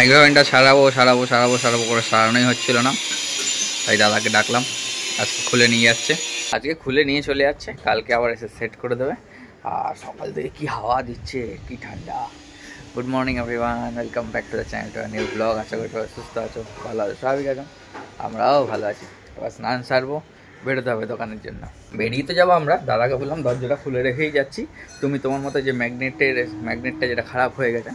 মাইক্রোওভেনটা সারাবো করে সারানোই হচ্ছিল না, তাই দাদাকে ডাকলাম। আজকে খুলে নিয়ে যাচ্ছে, আজকে খুলে নিয়ে চলে যাচ্ছে, কালকে আবার এসে সেট করে দেবে। আর সকাল থেকে কি হাওয়া দিচ্ছে, কি ঠান্ডা। Good morning everyone, welcome back to the channel, to new blog. আশা করি সবাই সুস্থ আছো, ভালো আছো, স্বাভাবিক আছো, আমরাও ভালো আছি। এবার স্নান সারবো, বেরোতে হবে দোকানের জন্য। বেরিয়ে তো যাবো আমরা, দাদাকে বললাম দরজাটা খুলে রেখেই যাচ্ছি, তুমি তোমার মতো যে ম্যাগনেটটা যেটা খারাপ হয়ে গেছে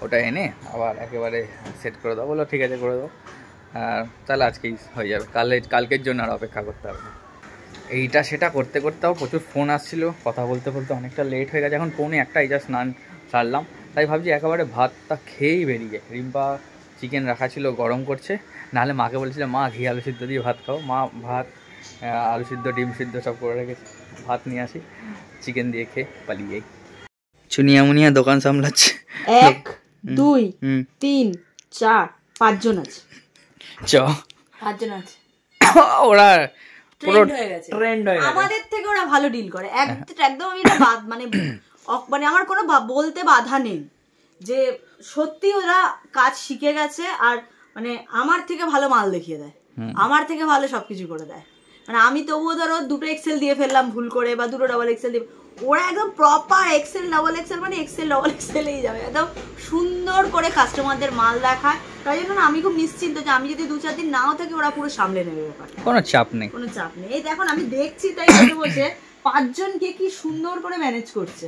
ওটা এনে আবার একেবারে সেট করে দাও। বলো ঠিক আছে, করে দেবো। আর তাহলে আজকেই হয়ে যাবে, কালকের জন্য আর অপেক্ষা করতে হবে না। এইটা সেটা করতে করতেও প্রচুর ফোন আসছিলো, কথা বলতে বলতে অনেকটা লেট হয়ে গেছে। এখন 1:45 এই যা স্নান সারলাম, তাই ভাবছি একেবারে ভাতটা খেয়েই বেরিয়ে। রিম্পা চিকেন রাখা ছিল, গরম করছে, নাহলে মাকে বলেছিলাম মা ঘি আলু সিদ্ধ দিয়ে ভাত খাও। মা ভাত আলু সিদ্ধ ডিম সিদ্ধ সব করে রেখেছি, ভাত নিয়ে আসি, চিকেন দিয়ে খেয়ে পালিয়ে যাই। চুনিয়া মুনিয়া দোকান সামলাচ্ছে। 1 2 3 4 5 জন আছে, 5 জন আছে। ওরা ট্রেন্ড হয়ে গেছে, আমাদের থেকে ওরা ভালো ডিল করে। একদম আমি এটা মানে আমার কোনো বলতে বাধা নেই যে সত্যি ওরা কাজ শিখে গেছে। আর মানে আমার থেকে ভালো মাল দেখিয়ে দেয়, আমার থেকে ভালো সবকিছু করে দেয়। মানে আমি তবুও ধরো 2টো এক্সেল দিয়ে ফেললাম ভুল করে, বা 2টো ডাবল এক্সেল দিয়ে, ওরা একদম প্রপার এক্সেল ডাবল এক্সেল, মানে এক্সেল ডাবল এক্সেলেই যাবে, একদম সুন্দর করে কাস্টমারদের মাল দেখায়। তাই জন্য আমি খুব নিশ্চিন্ত যে আমি যদি 2-4 দিন নাও থাকি, ওরা পুরো সামলে নেবে ব্যাপারটা, কোনো চাপ নেই। এই দেখুন আমি দেখছি, তাই বসে 5 জনকে কি সুন্দর করে ম্যানেজ করছে।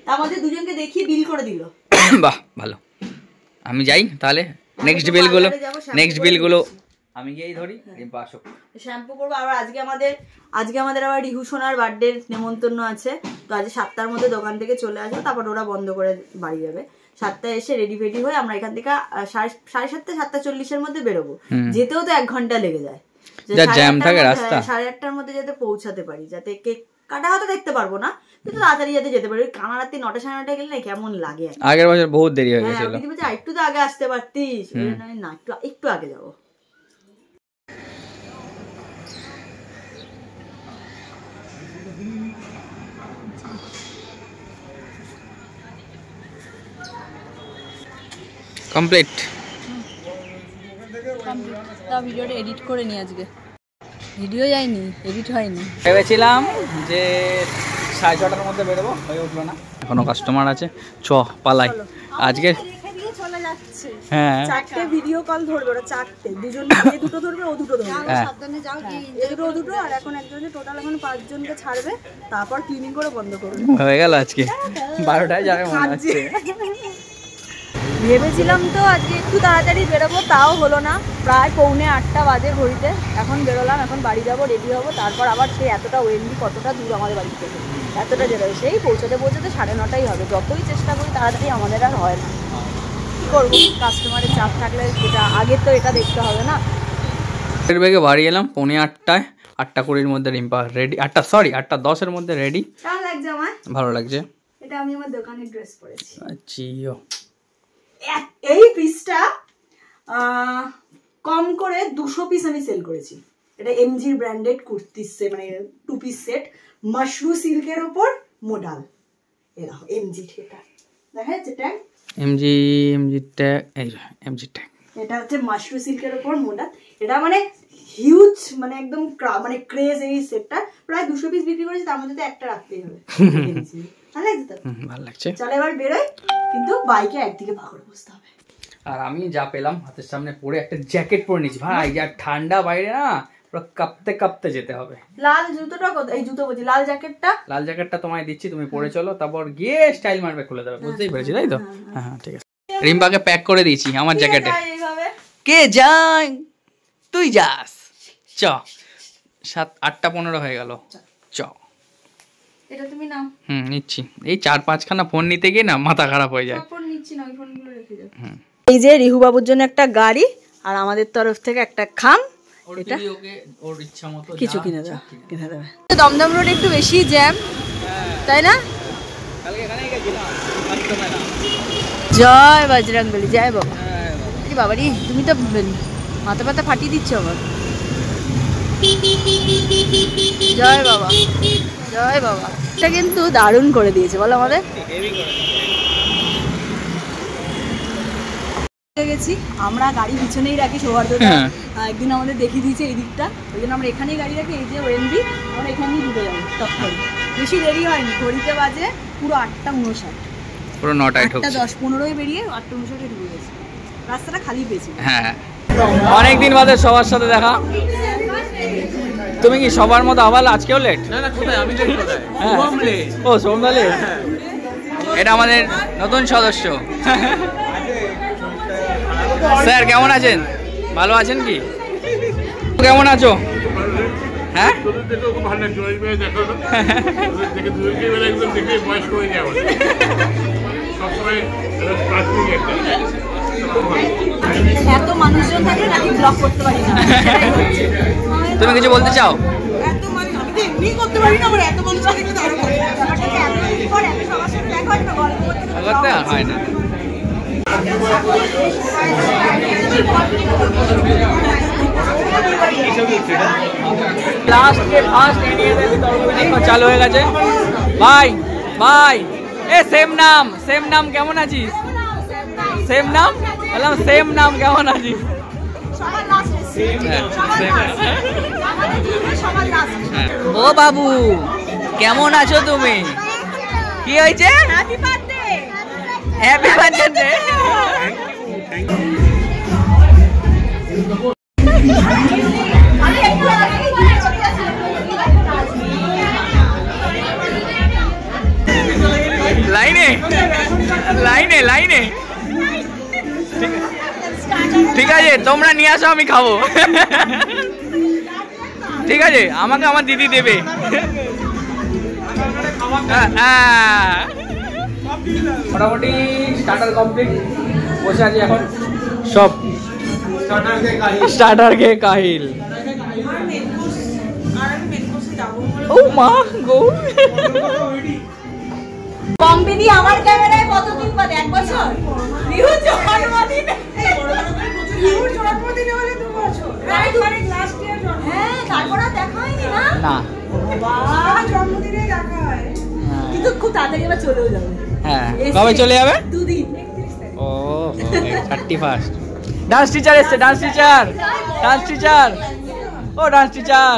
তার মধ্যে 2 জনকে দেখিয়ে বিল করে দিল। বাহ ভালো। আমি যাই তাহলে, নেক্সট বিলগুলো আমি গিয়েই ধরি। রিম্পা আসো, শ্যাম্পু করবো। আবার আজকে আমাদের আবার রিহু সোনার বার্থডে নেমন্তন্ন আছে, তো আজ 7টার মধ্যে দোকান থেকে চলে আসবো, তারপর ওরা বন্ধ করে বাড়ি যাবে। 7টায় এসে রেডি ফেডি হয়ে আমরা এখান থেকে 7:30-7:40-এর মধ্যে বেরোবো। যেতেও তো 1 ঘন্টা লেগে যায়, জ্যাম থাকে রাস্তা। 8:30-টার মধ্যে যাতে পৌঁছাতে পারি, যাতে কেক কাটা হয়তো দেখতে পারবো না, কিন্তু তাড়াতাড়ি যাতে যেতে পারি। কানারাত্রি 9-9:30 গেলে না কেমন লাগে। আগের বছর বহুত দেরি হয়ে গেছিল, একটু তো আগে আসতে পারতিস না, একটু আগে যাবো। কমপ্লিট। ভিডিওটা এডিট করে নি, আজকে ভিডিও যায়নি, এডিট হয়নি। ভেবেছিলাম যে 6:30-টার মধ্যে বেরোবো, হয়ে উঠলো না, এখনো কাস্টমার আছে। পালাই আজকে চলে যাচ্ছে। হ্যাঁ 4টে ভিডিও কল ধরবে ওরা, 4টে, দুজন এ দুটো ধরবে, ও দুটো ধরবে। সাবধানে যাও, এ দুটো আর এখন একজনে, টোটাল এখন 5 জনকে ছাড়বে, তারপর ক্লিনিং করে বন্ধ করবে। হয়ে গেল আজকে 12টায় যাবে মনে হচ্ছে। ভেবেছিলাম তো আজকে একটু তাড়াতাড়ি বেরোবো, তাও হলো না। প্রায় 7:45 বাজে ঘড়িতে, এখন বেরোলাম, এখন বাড়ি যাবো, রেডি হবো, তারপর আবার সেই এতটা ওয়েন্ডি, কতটা দূর আমাদের বাড়ি থেকে, এতটা যেতে হবে, সেই পৌঁছাতে 9:30 হবে। যতই চেষ্টা করি তাড়াতাড়ি আমাদের আর হয় না, কী করবো, কাস্টমারের চাপ থাকলে যেটা আগে তো এটা দেখতে হবে না। বেগে বাড়ি এলাম 8:45, 8:20-এর মধ্যে রিম্পা রেডি, 8:10-এর মধ্যে রেডি। কেমন লাগছে আমার? ভালো লাগছে। এটা আমি আমার দোকানের ড্রেস পরেছি। আচ্ছা, এই পিসটা কম করে 200 পিস আমি সেল করেছি। এটা এমজি ব্র্যান্ডেড কুর্তির সেট, মানে 2 পিস সেট, মাশরু সিল্কের উপর মোডাল। এরকম এমজি, এটা দেখা যাচ্ছে ট্যাগ, এমজি ট্যাগ, এই এমজি ট্যাগ। এটা হচ্ছে মাশরু সিল্কের উপর মোডাল। এটা মানে হিউজ, মানে একদম মানে ক্রেজ। এই সেটটা প্রায় 200 পিস বিক্রি করেছি, তার মধ্যে তো একটা রাখতেই হবে। ভালো লাগছে তো? ভালো লাগছে। চলো এবার বেরোই, কিন্তু বাইকে একদিকে ভাগড়ে বসতে হবে। আর আমি যা পেলাম হাতের সামনে পরে, একটা জ্যাকেট পরে নিয়েছি ভাই, যা ঠান্ডা বাইরে না, পুরো কাঁপতে যেতে হবে। লাল জুতোটা কোথায়? এই জুতো বলছি, লাল জ্যাকেটটা তোমায় দিচ্ছি, তুমি পরে চলো, তারপর গিয়ে স্টাইল মারবে, খুলে দেবে। বুঝতেই পেরেছি তাই তো? হ্যাঁ ঠিক আছে। রিম্পাকে প্যাক করে দিয়েছি আমার জ্যাকেটে। কে যায়? তুই যাস। 7:15 হয়ে গেল। এটা তুমি নাও। নিচ্ছি। এই 4-5খানা ফোন নিতে গিয়ে না মাথা খারাপ হয়ে যায়। ফোন নিচ্ছি না, ওই ফোনগুলো রেখে যাও। এই যে রিহু বাবুর জন্য একটা গাড়ি, আর আমাদের তরফ থেকে একটা খাম। এটা ওর ইচ্ছা মতো কিছু কিনে দেবে। দমদম রোড একটু বেশি জ্যাম, তাই না? কালকে এখানেই গেছিলাম, জয় বজরংবলী, জয় বাবা। আরে বাবা রে, তুমি তো মাথা ফাটিয়ে দিচ্ছ আমার। জয় বাবা, জয় বাবা। এটা কিন্তু দারুণ করে দিয়েছে বলো আমাদের। গেছি আমরা, গাড়ি পিছনেই রাখি সৌহার্দ্যটা একদিন আমাদের দেখিয়ে দিয়েছে এই দিকটা, ওই জন্য আমরা এখানেই গাড়ি রাখি। এই যে ওএনবি, আমরা এখানেই ঢুকে যাবো টপ করে। বেশি দেরি হয়নি, ঘড়িতে বাজে পুরো 8:59, পুরো 9টায় ঢুকছে, 10:15 বেরিয়ে 8:59 ঢুকে গেছে, রাস্তাটা খালি পেয়েছি। হ্যাঁ অনেকদিন বাদে সবার সাথে দেখা। তুমি কি সবার মতো আবার আজকেও লেট? না না, কোথায় আমি লেট? কোথায় সোম লেট? ও সোমদা লেট। এটা আমাদের নতুন সদস্য। স্যার কেমন আছেন? ভালো আছেন কি? কেমন আছো? হ্যাঁ এত মানুষজন থাকে নাকি ব্লক করতে পারি না। তুমি কিছু বলতে চাও? এত মানুষ আমি তো এমনি করতে পারি না, আবার এত মানুষ দেখে তো আরো করি। ব্যাপারটা কি এত দিন পর এত সবার সাথে দেখা হয় না, গল্প করতে আর হয় না। লাস্ট কে ফার্স্ট এনিয়ে দেবি তর্ক চালু হয়ে গেছে। ভাই ভাই এ সেম নাম কেমন আছিস? সেম নাম বললাম, সেম নাম কেমন আছিস? ও বাবু কেমন আছো তুমি? কি হয়েছে? Happy birthday. লাইনে ঠিক আছে, তোমরা নিয়ে আসো, আমি খাবো। ঠিক আছে, আমাকে আমার দিদি দেবে। মোটামুটি স্টার্টার কমপ্লিট, বসে আছি এখন। সব স্টার্টার কে কাহিল। ও মা গো, কম্পিনি আমার ক্যামেরায় কতদিন বাদে? 1 বছর। রিহুর জন্মদিনে হলে 2 বছর। লাস্ট ইয়ার জন্ম। হ্যাঁ, তারপর আর দেখা হয়নি না? না, বাবা জন্মদিনে দেখা হয়। কিন্তু খুব তাড়াতাড়ি আবার চলেও যাবে। হ্যাঁ, কবে চলে যাবে? 2 দিন। ও 31। ডান্স টিচার এসছে, ডান্স টিচার। ও ডান্স টিচার,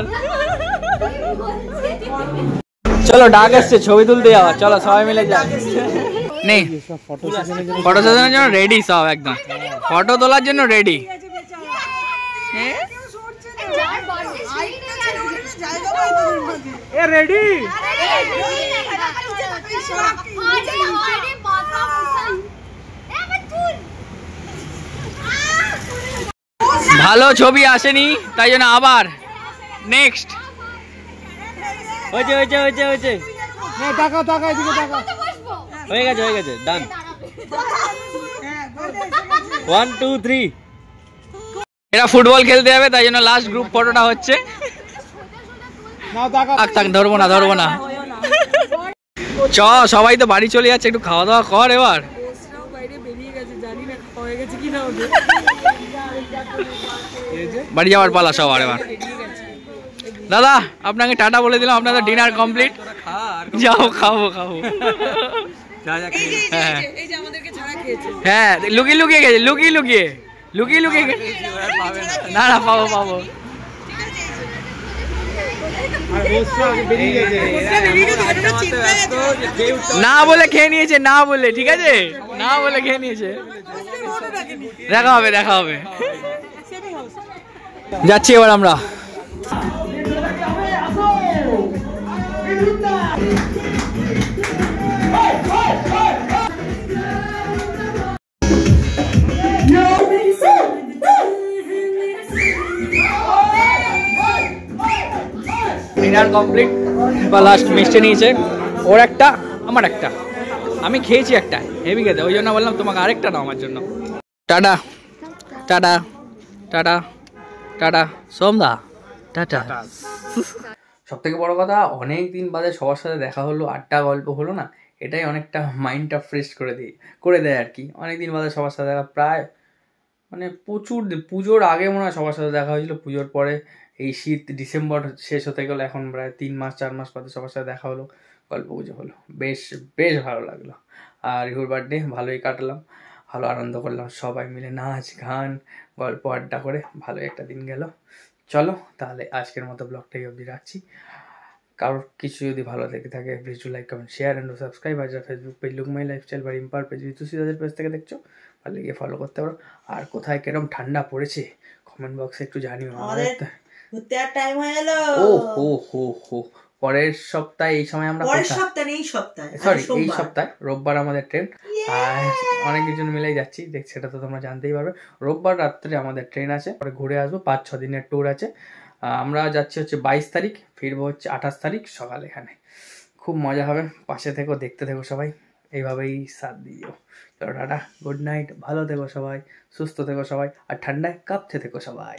চলো ডাক এসছে, ছবি তুলতে যাওয়া। চলো সবাই মিলে যাই। নেই ফটো সেশনের জন্য রেডি, সব একদম ফটো তোলার জন্য রেডি। রেডি ভালো ছবি আসেনি, তাই জন্য আবার নেক্সট। হয়েছে হয়ে গেছে ডান। 1 2 3। এরা ফুটবল খেলতে যাবে, তাই জন্য লাস্ট গ্রুপ ফটোটা হচ্ছে। ধরবো না। চ সবাই তো বাড়ি চলে যাচ্ছে, একটু খাওয়া দাওয়া কর এবার। বাড়ি যাওয়ার পালা সবার এবার। দাদা আপনাকে টাটা বলে দিলাম, আপনাদের ডিনার কমপ্লিট। যাও খাবো। হ্যাঁ লুকিয়ে গেছে, লুকিয়ে না পাবো। না বলে খেয়ে নিয়েছে, ঠিক আছে, না বলে খেয়ে নিয়েছে। দেখা হবে। যাচ্ছি এবার আমরা। ডিনার কমপ্লিট, বা লাস্ট মিষ্টি নিয়েছে, ওর একটা আমার একটা, আমি খেয়েছি একটা হেভি খেতে, ওই জন্য বললাম তোমাকে আরেকটা নাও আমার জন্য। টাটা সোমদা, টাটা। সব থেকে বড় কথা, অনেক দিন বাদে সবার সাথে দেখা হলো, আড্ডা গল্প হলো না, এটাই অনেকটা মাইন্ডটা ফ্রেশ করে দেয় আর কি। অনেকদিন বাদে সবার সাথে দেখা, প্রায় মানে প্রচুর পুজোর আগে মনে হয় সবার সাথে দেখা হয়েছিল, পুজোর পরে এই শীত ডিসেম্বর শেষ হতে গেলো, এখন প্রায় 3-4 মাস বাদে সবার সাথে দেখা হলো, গল্প গুজব হলো, বেশ ভালো লাগলো। আর রিহুর বার্থডে ভালোই কাটলাম। ভালো আনন্দ করলাম সবাই মিলে, নাচ গান গল্প আড্ডা করে ভালো একটা দিন গেল। চলো তাহলে আজকের মতো ব্লগটাই অবধি রাখছি। কারোর কিছু যদি ভালো লেগে থাকে please do like comment share and subscribe. আর ফেসবুক পেজ লুকমাই লাইফস্টাইল বা রিম্পার পেজ ঋতুশ্রীদাদের পেজ থেকে দেখছো, ভালো গিয়ে ফলো করতে পারো। আর কোথায় কিরকম ঠান্ডা পড়েছে কমেন্ট বক্সে একটু জানিও। আমাদের ঘুরতে আর টাইম হয়ে গেল। ও হো হো হো, পরের সপ্তাহে এই সময় আমরা পরের সপ্তাহে এই সপ্তাহে সরি এই সপ্তাহে রোববার আমাদের ট্রেন। আর অনেক কিছু মিলেই যাচ্ছি, দেখ সেটা তো তোমরা জানতেই পারবে। রোববার রাত্রে আমাদের ট্রেন আছে, পরে ঘুরে আসবো। 5-6 দিনের ট্যুর আছে। আমরা যাচ্ছি হচ্ছে 22 তারিখ, ফিরবো হচ্ছে 28 তারিখ সকাল। এখানে খুব মজা হবে, পাশে থেকো, দেখতে থেকো সবাই, এইভাবেই সাথ দিও। চলো টাটা, গুড নাইট, ভালো থেকো সবাই, সুস্থ থেকো সবাই, আর ঠান্ডায় কাঁপতে থেকো সবাই।